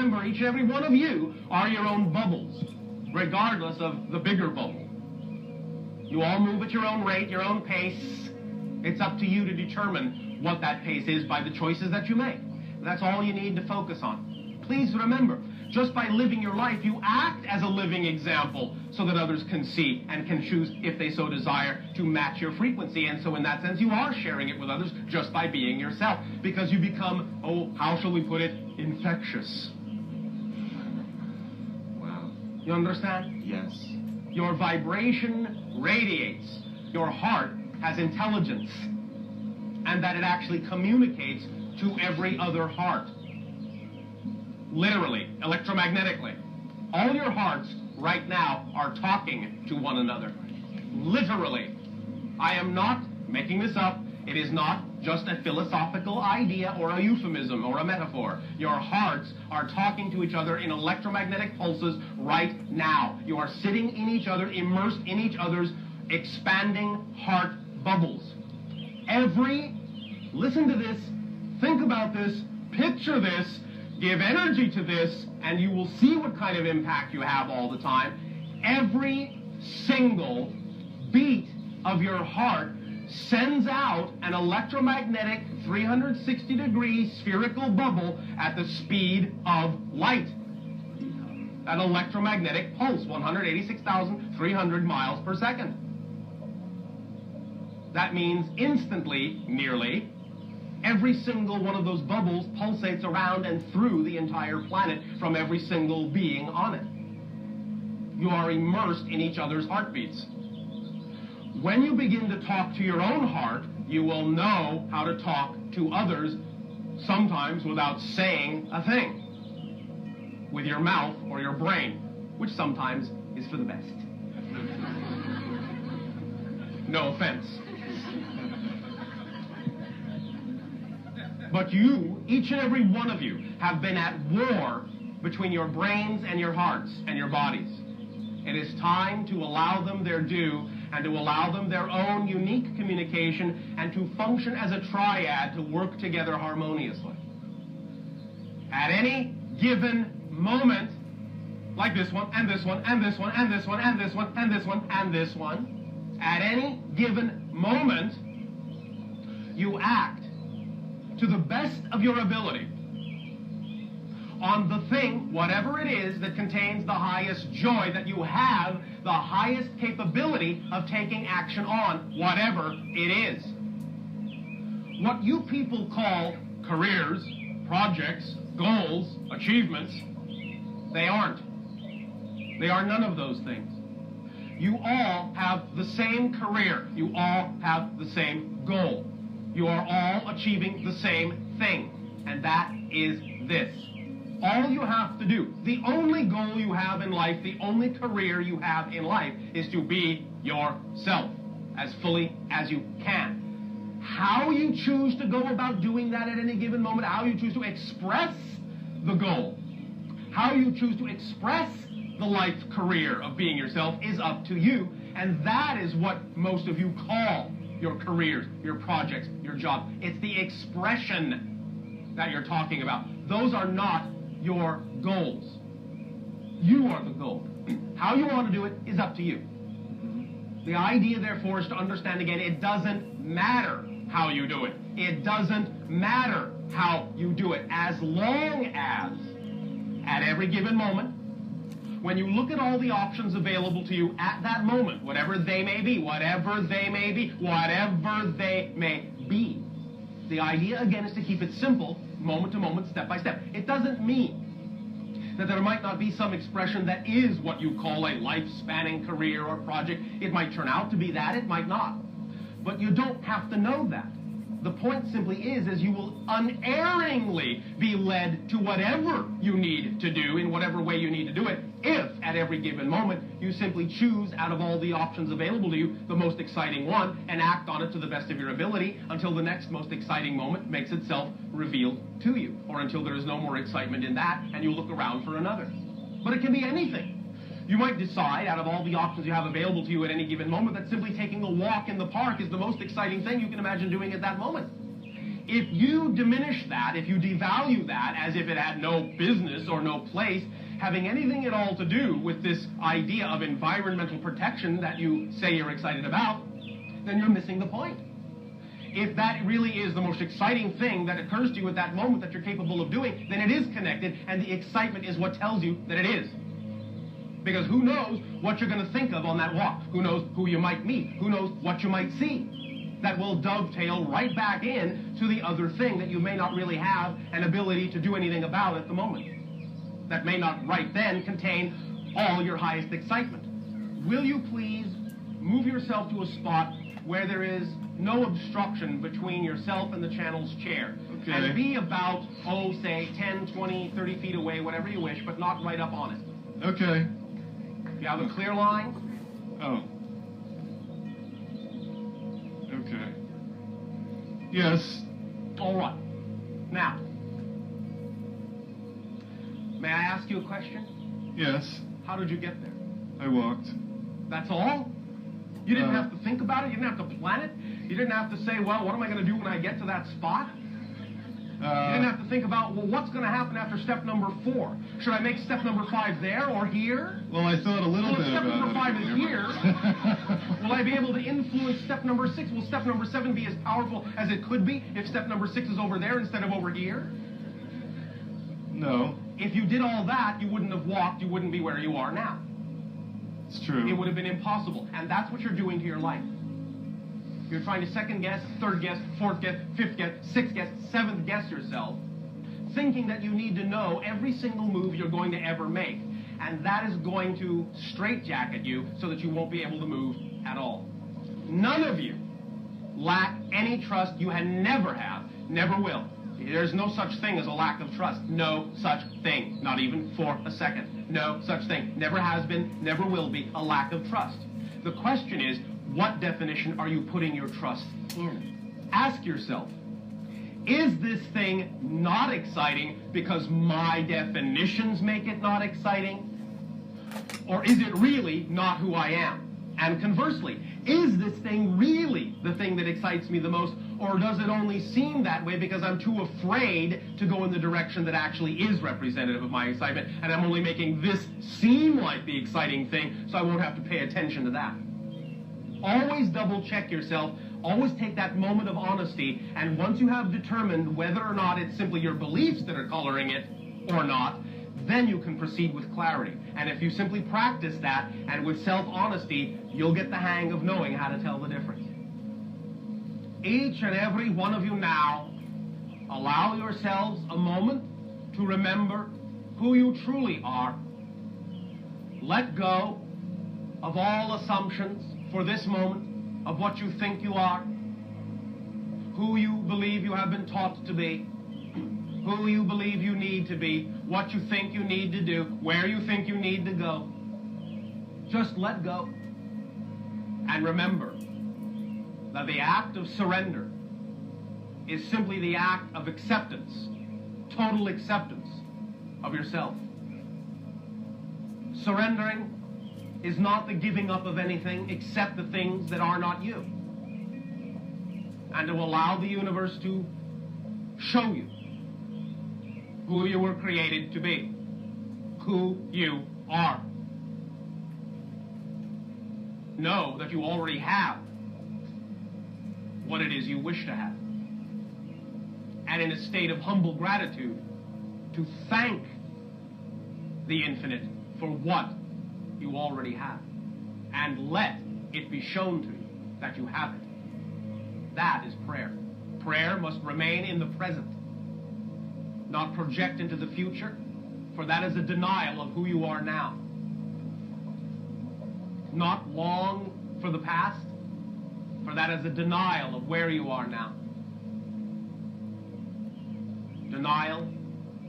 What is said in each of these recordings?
remember, each and every one of you are your own bubbles, regardless of the bigger bubble. You all move at your own rate, your own pace. It's up to you to determine what that pace is by the choices that you make. That's all you need to focus on. Please remember, just by living your life, you act as a living example so that others can see and can choose, if they so desire, to match your frequency. And so in that sense, you are sharing it with others just by being yourself, because you become, oh, how shall we put it, infectious. Wow. You understand? Yes. Your vibration radiates. Your heart has intelligence, and that it actually communicates to every other heart. Literally, electromagnetically. All your hearts right now are talking to one another. Literally. I am not making this up. It is not just a philosophical idea or a euphemism or a metaphor. Your hearts are talking to each other in electromagnetic pulses right now. You are sitting in each other, immersed in each other's expanding heart bubbles. Listen to this, think about this, picture this, give energy to this, and you will see what kind of impact you have all the time. Every single beat of your heart sends out an electromagnetic 360-degree spherical bubble at the speed of light. An electromagnetic pulse, 186,300 miles per second. That means instantly, nearly, every single one of those bubbles pulsates around and through the entire planet from every single being on it. You are immersed in each other's heartbeats. When you begin to talk to your own heart, you will know how to talk to others, sometimes without saying a thing, with your mouth or your brain, which sometimes is for the best. No offense. But you, each and every one of you, have been at war between your brains and your hearts and your bodies. It is time to allow them their due and to allow them their own unique communication and to function as a triad to work together harmoniously. At any given moment, like this one, and this one, and this one, and this one, and this one, and this one, and this one, at any given moment, you act to the best of your ability on the thing, whatever it is, that contains the highest joy, that you have the highest capability of taking action on, whatever it is. What you people call careers, projects, goals, achievements, they aren't. They are none of those things. You all have the same career. You all have the same goal. You are all achieving the same thing, and that is this. All you have to do, the only goal you have in life, the only career you have in life, is to be yourself as fully as you can. How you choose to go about doing that at any given moment, how you choose to express the goal, how you choose to express the life career of being yourself is up to you, and that is what most of you call your careers, your projects, your job. It's the expression that you're talking about. Those are not your goals. You are the goal. How you want to do it is up to you. The idea, therefore, is to understand again, it doesn't matter how you do it. It doesn't matter how you do it, as long as, at every given moment, when you look at all the options available to you at that moment, whatever they may be, whatever they may be, whatever they may be, the idea, again, is to keep it simple, moment to moment, step by step. It doesn't mean that there might not be some expression that is what you call a life-spanning career or project. It might turn out to be that, it might not. But you don't have to know that. The point simply is you will unerringly be led to whatever you need to do in whatever way you need to do it, if at every given moment you simply choose out of all the options available to you the most exciting one and act on it to the best of your ability until the next most exciting moment makes itself revealed to you, or until there is no more excitement in that and you look around for another. But it can be anything. You might decide, out of all the options you have available to you at any given moment, that simply taking a walk in the park is the most exciting thing you can imagine doing at that moment. If you diminish that, if you devalue that as if it had no business or no place having anything at all to do with this idea of environmental protection that you say you're excited about, then you're missing the point. If that really is the most exciting thing that occurs to you at that moment that you're capable of doing, then it is connected, and the excitement is what tells you that it is. Because who knows what you're going to think of on that walk? Who knows who you might meet? Who knows what you might see? That will dovetail right back in to the other thing that you may not really have an ability to do anything about at the moment. That may not right then contain all your highest excitement. Will you please move yourself to a spot where there is no obstruction between yourself and the channel's chair? Okay. And be about, say 10, 20, 30 feet away, whatever you wish, but not right up on it. Okay. You have a clear line? Oh. Okay. Yes. All right. Now, may I ask you a question? Yes. How did you get there? I walked. That's all? You didn't have to think about it? You didn't have to plan it? You didn't have to say, well, what am I going to do when I get to that spot? You didn't have to think about, well, what's going to happen after step number 4? Should I make step number 5 there or here? Well, I thought a little bit Well, if step about number 5 it. is here, will I be able to influence step number 6? Will step number 7 be as powerful as it could be if step number 6 is over there instead of over here? No. If you did all that, you wouldn't have walked, you wouldn't be where you are now. It's true. It would have been impossible. And that's what you're doing to your life. You're trying to second guess, third guess, fourth guess, fifth guess, sixth guess, seventh guess yourself, thinking that you need to know every single move you're going to ever make. And that is going to straitjacket you so that you won't be able to move at all. None of you lack any trust. You never have, never will. There's no such thing as a lack of trust. No such thing. Not even for a second. No such thing. Never has been, never will be a lack of trust. The question is, what definition are you putting your trust in? Ask yourself, is this thing not exciting because my definitions make it not exciting? Or is it really not who I am? And conversely, is this thing really the thing that excites me the most, or does it only seem that way because I'm too afraid to go in the direction that actually is representative of my excitement, and I'm only making this seem like the exciting thing, so I won't have to pay attention to that? Always double check yourself. Always take that moment of honesty, and once you have determined whether or not it's simply your beliefs that are coloring it or not, then you can proceed with clarity. And if you simply practice that, and with self-honesty, you'll get the hang of knowing how to tell the difference. Each and every one of you now, allow yourselves a moment to remember who you truly are. Let go of all assumptions for this moment of what you think you are, who you believe you have been taught to be, who you believe you need to be, what you think you need to do, where you think you need to go. Just let go. And remember that the act of surrender is simply the act of acceptance, total acceptance of yourself. Surrendering is not the giving up of anything except the things that are not you. And to allow the universe to show you who you were created to be, who you are. Know that you already have what it is you wish to have. And in a state of humble gratitude, to thank the infinite for what you already have. And let it be shown to you that you have it. That is prayer. Prayer must remain in the present, not project into the future, for that is a denial of who you are now. Not long for the past, for that is a denial of where you are now. Denial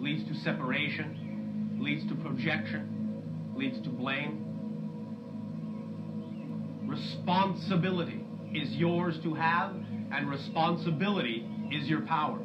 leads to separation, leads to projection, leads to blame. Responsibility is yours to have, and responsibility is your power.